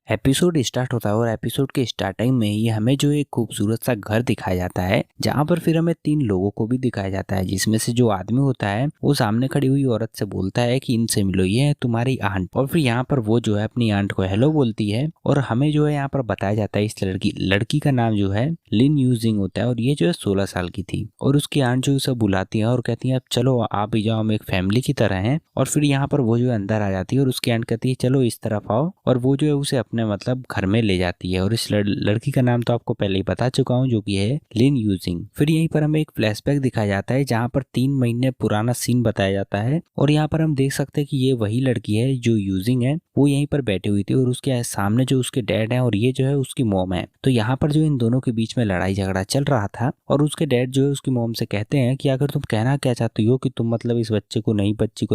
Episode start होता है और एपिसोड के स्टार्टिंग में ही हमें जो एक खूबसूरत सा घर दिखाया जाता है, जहाँ पर फिर हमें 3 लोगों को भी दिखाया जाता है, जिसमें से जो आदमी होता है वो सामने खड़ी हुई औरत से बोलता है कि इनसे मिलो, ये है तुम्हारी आंट। और फिर यहाँ पर वो जो है अपनी आंट को हेलो बोलती है और हमें जो है यहाँ पर बताया जाता है इस लड़की का नाम जो है लिन यूजिंग होता है और ये जो है 16 साल की थी। और उसकी आंट जो उसे बुलाती है और कहती है अब चलो आप भी जाओ, हम एक फैमिली की तरह हैं। और फिर यहाँ पर वो जो है अंदर आ जाती है और उसकी आंट कहती है चलो इस तरफ आओ, और वो जो है उसे अपने मतलब घर में ले जाती है। और इस लड़की का नाम तो आपको पहले ही बता चुका हूँ, जो कि है लिन यूजिंग। फिर यहीं पर हमें एक फ्लैशबैक दिखाया जाता है जहाँ पर 3 महीने पुराना सीन बताया जाता है और यहाँ पर हम देख सकते हैं कि ये वही लड़की है जो यूजिंग है, वो यहीं पर बैठी हुई थी और उसके सामने जो उसके डैड है और ये जो है उसकी मॉम है। तो यहाँ पर जो इन दोनों के बीच में लड़ाई झगड़ा चल रहा था और उसके डैड जो है उसकी मॉम से कहते हैं कि अगर तुम कहना क्या चाहती हो कि तुम मतलब इस बच्ची को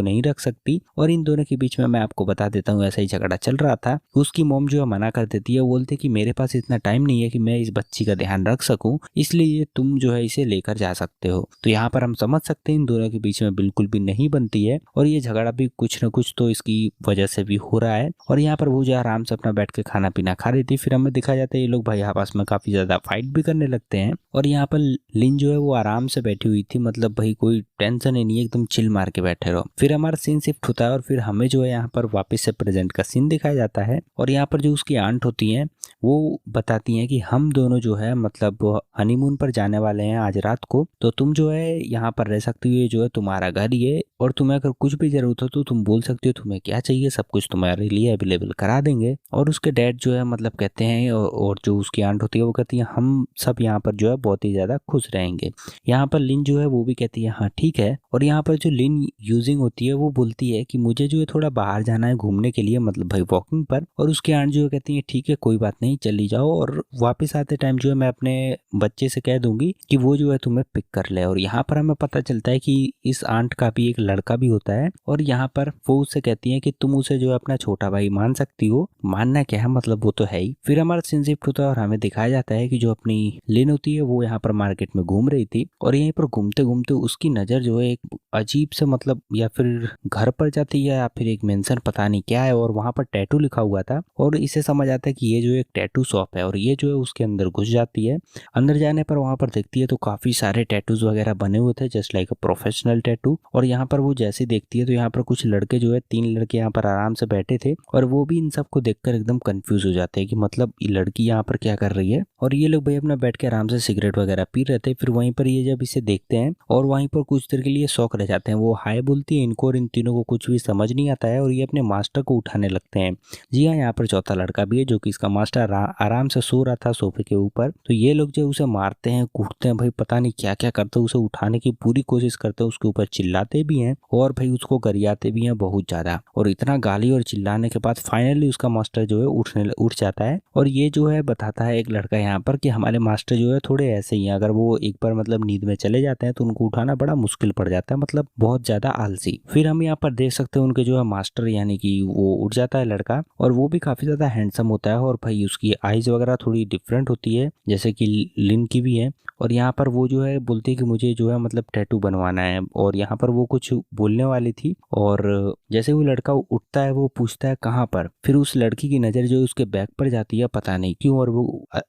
नहीं रख सकती। और इन दोनों के बीच में मैं आपको बता देता हूँ ऐसा ही झगड़ा चल रहा था। उसकी मॉम जो है मना कर देती है, बोलती है कि मेरे पास इतना टाइम नहीं है कि मैं इस बच्ची का ध्यान रख सकूं, इसलिए तुम जो है इसे लेकर जा सकते हो। तो यहाँ पर हम समझ सकते हैं इन दोनों के बीच में बिल्कुल भी नहीं बनती है और ये झगड़ा भी कुछ न कुछ तो इसकी वजह से भी हो रहा है। और यहाँ पर वो जो आराम से अपना बैठ के खाना पीना खा रही थी, फिर हमें दिखाया जाता है ये लोग भाई आपस में काफी ज्यादा फाइट भी करने लगते हैं। और यहाँ पर लिन जो है वो आराम से बैठी हुई थी, मतलब भाई कोई टेंशन ही नहीं है, एकदम चिल मार के बैठे रहो। फिर हमारा सीन शिफ्ट होता है और फिर हमें जो है यहाँ पर वापस से प्रेजेंट का सीन दिखाया जाता है और यहाँ पर जो उसकी आंट होती हैं वो बताती हैं कि हम दोनों जो है मतलब हनीमून पर जाने वाले हैं आज रात को, तो तुम जो है यहाँ पर रह सकती हो, ये जो है तुम्हारा घर ही है और तुम्हें अगर कुछ भी जरूरत हो तो तुम बोल सकती हो तुम्हें क्या चाहिए, सब कुछ तुम्हारे लिए अवेलेबल करा देंगे। और उसके डैड जो है मतलब कहते हैं और जो उसकी आंट होती है वो कहती है हम सब यहाँ पर जो है बहुत ही ज्यादा खुश रहेंगे। यहाँ पर लिन जो है वो भी कहती है हाँ ठीक है। और यहाँ पर जो लिन यूजिंग होती है वो बोलती है कि मुझे जो है थोड़ा बाहर जाना है घूमने के लिए, मतलब भाई वॉकिंग पर। और उसकी आंट जो है कहती है ठीक है कोई बात नहीं चली जाओ, और वापस आते टाइम जो है मैं अपने बच्चे से कह दूंगी कि वो जो है तुम्हें पिक कर ले। और यहाँ पर हमें पता चलता है कि इस आंट का भी एक लड़का भी होता है और यहाँ पर वो उससे कहती है कि तुम उसे जो है अपना छोटा भाई मान सकती हो। मानना क्या है, मतलब वो तो है ही। फिर हमारा सीन शिफ्ट होता है और हमें दिखाया जाता है कि जो अपनी लिन होती है वो यहाँ पर मार्केट में घूम रही थी और यहीं पर घूमते घूमते उसकी नजर जो है एक अजीब से मतलब या फिर घर पर जाती है या फिर एक मेंशन पता नहीं क्या है, और वहां पर टैटू लिखा हुआ था और इसे समझ आता है कि ये जो एक टैटू शॉप है और ये जो है उसके अंदर घुस जाती है। अंदर जाने पर वहां पर देखती है तो काफी सारे टैटूज वगैरह बने हुए थे just like a professional tattoo. और यहाँ पर वो जैसे देखती है तो यहाँ पर कुछ लड़के जो है 3 लड़के यहाँ पर आराम से बैठे थे और वो भी इन सबको देखकर एकदम कंफ्यूज हो जाते हैं कि मतलब ये लड़की यहाँ पर क्या कर रही है। और ये लोग भाई अपना बैठ के आराम से सिगरेट वगैरह पी रहे थे। फिर वहीं पर ये जब इसे देखते हैं और वहीं पर कुछ देर के लिए शौक रह जाते हैं, वो हाय बोलती है इनको और इन तीनों को कुछ भी समझ नहीं आता है और ये अपने मास्टर को उठाने लगते हैं। जी हाँ, यहाँ पर चौथा लड़का भी है जो कि इसका मास्टर आराम से सो रहा था सोफे के ऊपर। तो ये लोग जो उसे मारते हैं कूटते हैं, भाई पता नहीं क्या क्या करते हैं, उसे उठाने की पूरी कोशिश करते हैं, उसके ऊपर चिल्लाते भी हैं और भाई उसको गरियाते भी हैं बहुत ज्यादा। और इतना गाली और चिल्लाने के बाद फाइनली उसका मास्टर जो है उठ जाता है और ये जो है बताता है एक लड़का यहाँ पर कि हमारे मास्टर जो है थोड़े ऐसे ही हैं, अगर वो एक बार मतलब नींद में चले जाते हैं तो उनको उठाना बड़ा मुश्किल पड़ जाता है, मतलब बहुत ज्यादा आलसी। फिर हम यहाँ पर देख सकते हैं उनके जो है मास्टर यानी कि वो उठ जाता है लड़का और वो भी काफी ज्यादा हैंडसम होता है और भाई उसकी आईज वगैरह थोड़ी डिफरेंट होती है जैसे कि लिन की भी है। और यहाँ पर वो जो है बोलती है कि मुझे जो है मतलब टैटू बनवाना है और यहाँ पर वो कुछ बोलने वाली थी और जैसे वो लड़का उठता है वो पूछता है कहाँ पर। फिर उस लड़की की नजर जो है उसके बैक पर जाती है पता नहीं क्यों और वो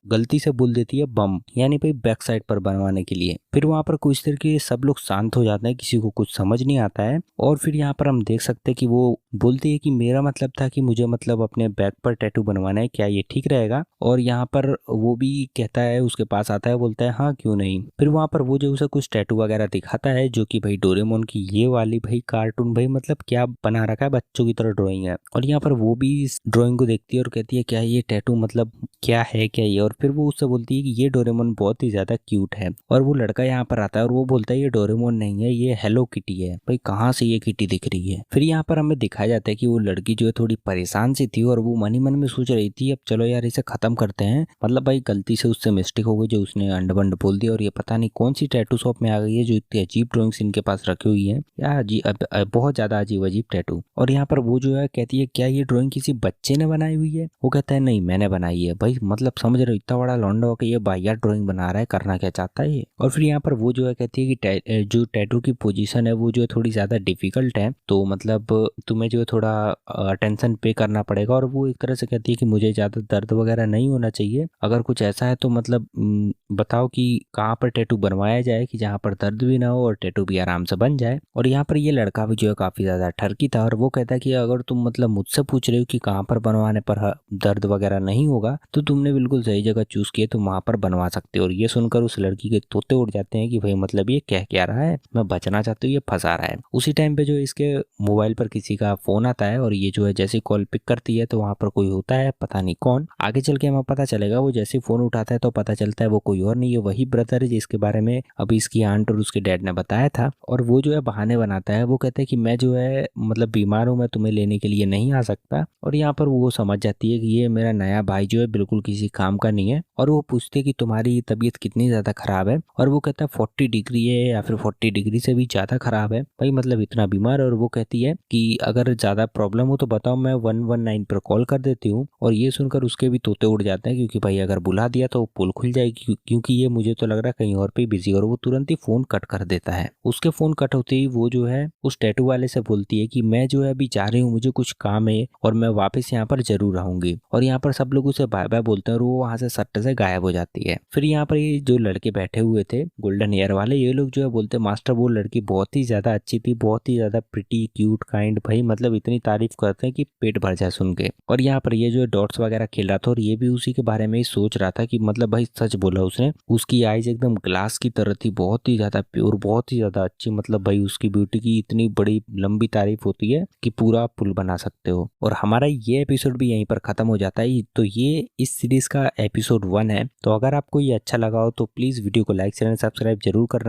गलती से बोल देती है बम, यानी भाई बैक साइड पर बनवाने के लिए। फिर वहां पर कुछ देर के सब लोग शांत हो जाते हैं, किसी को कुछ समझ नहीं आता है। और फिर यहाँ पर हम देख सकते हैं कि वो बोलती है कि मेरा मतलब था कि मुझे मतलब अपने बैक पर टैटू बनवाना है, क्या ये ठीक रहेगा। और यहाँ पर वो भी कहता है, उसके पास आता है, बोलता है हाँ क्यों नहीं। फिर वहां पर वो जो उसे कुछ टैटू वगैरह दिखाता है जो कि भाई डोरेमोन की ये वाली भाई कार्टून भाई मतलब क्या बना रखा है, बच्चों की तरह ड्राइंग है। और यहाँ पर वो भी इस ड्राइंग को देखती है और कहती है क्या ये टैटू मतलब क्या है क्या ये। और फिर वो उससे बोलती है कि ये डोरेमोन बहुत ही ज्यादा क्यूट है। और वो लड़का यहाँ पर आता है और वो बोलता है ये डोरेमोन नहीं है, ये हेलो किटी है। भाई कहाँ से ये किटी दिख रही है। फिर यहाँ पर हमें दिखाया जाता है कि वो लड़की जो है थोड़ी परेशान सी थी और वो मन ही मन में सोच रही थी अब चलो यार इसे खत्म करते हैं, मतलब भाई गलती से उससे मिस्टेक हो गई जो उसने अंड बंड बोल बोल दिया और ये पता नहीं कौन सी टैटू शॉप में आ गई है जो इतनी अजीब ड्राइंग्स इनके पास रखी हुई है, या बहुत ज्यादा अजीब अजीब टैटू। और यहाँ पर वो जो है कहती है क्या ये ड्राइंग किसी बच्चे ने बनाई हुई है? वो कहता है नहीं मैंने बनाई है। भाई मतलब समझ रहे हो इतना बड़ा लौंडा हो के ये वाहियात ड्राइंग बना रहा है, करना क्या चाहता है ये। और फिर यहाँ पर वो जो है कहती है कि जो टैटू की पोजीशन है वो जो है थोड़ी ज्यादा डिफिकल्ट है, तो मतलब तुम्हें जो है थोड़ा अटेंशन पे करना पड़ेगा। और वो एक तरह से कहती है कि मुझे ज्यादा दर्द वगैरह नहीं होना चाहिए, अगर कुछ ऐसा है तो मतलब बताओ कि कहाँ पर टैटू बनवाया जाए कि जहाँ पर दर्द भी ना हो और टैटू भी आराम से बन जाए। और यहाँ पर ये लड़का भी जो है काफी ज्यादा ठरकी था और वो कहता है कि अगर तुम मतलब मुझसे पूछ रहे हो कि कहाँ पर बनवाने पर दर्द वगैरह नहीं होगा तो तुमने बिल्कुल सही जगह चूज किया, तुम वहां पर बनवा सकते हो। और ये सुनकर उस लड़की के तोते उड़ जाते हैं कि भाई मतलब ये कह क्या रहा है, मैं बचना चाहती हूँ, ये फंसा रहा है। उसी टाइम पे जो इसके मोबाइल पर किसी का फोन आता है और ये जो है जैसे कॉल पिक करती है तो वहां पर कोई होता है, पता नहीं कौन। आगे चल के हमें पता चलेगा, वो जैसे फोन उठाता है तो पता चलता है वो कोई और नहीं है, वही ब्रदर है जिसके बारे में अभी इसकी आंट और उसके डैड ने बताया था। और वो जो है बहाने बनाता है, वो कहता है कि मैं जो है मतलब बीमार हूँ, मैं तुम्हें लेने के लिए नहीं आ सकता। और यहाँ पर वो समझ जाती है कि ये मेरा नया भाई जो है बिल्कुल किसी काम का नहीं है। और वो पूछते हैं कि तुम्हारी तबीयत कितनी ज्यादा खराब है, और वो कहता है 40 डिग्री है या फिर 40 डिग्री से भी ज्यादा खराब है, भाई मतलब इतना बीमार। और वो कहती है कि अगर ज्यादा प्रॉब्लम हो तो बताओ, मैं 119 पर कॉल कर देती हूँ। और ये सुनकर उसके भी तोते उड़ जाते हैं क्योंकि भाई अगर बुला दिया तो पुल खुल जाएगी, क्योंकि ये मुझे तो लग रहा है कहीं और पे बिजी। और वो तुरंत ही फोन कट कर देता है। उसके फोन कट होते ही वो जो है उस टैटू वाले से बोलती है कि मैं जो है अभी जा रही हूँ, मुझे कुछ काम है और मैं वापस यहाँ पर जरूर आऊंगी। और यहाँ पर सब लोग उसे बाय बाय बोलते हैं और वो वहां से सट्ट से गायब हो जाती है। फिर यहाँ पर ये जो लड़के बैठे हुए थे गोल्डन हेयर वाले, ये लोग जो है बोलते मास्टर वो लड़की बहुत ही ज्यादा अच्छी थी, बहुत ही ज्यादा प्रिटी क्यूट काइंड, भाई मतलब इतनी तारीफ करते हैं कि पेट भर जाए सुन के। और यहाँ पर ये जो डॉट्स वगैरह खेल रहा था और ये भी उसी के बारे में ही सोच रहा था कि मतलब भाई सच बोला उसने, उसकी आईज एकदम ग्लास की तरह थी, बहुत ही ज्यादा प्योर, बहुत ही ज्यादा अच्छी। मतलब भाई उसकी ब्यूटी की इतनी बड़ी लंबी तारीफ होती है कि पूरा पुल बना सकते हो। और हमारा ये एपिसोड भी यहीं पर खत्म हो जाता है। तो ये इस सीरीज का एपिसोड 1 है। तो अगर आपको ये अच्छा लगा हो तो प्लीज वीडियो को लाइक शेयर एंड सब्सक्राइब जरूर करना।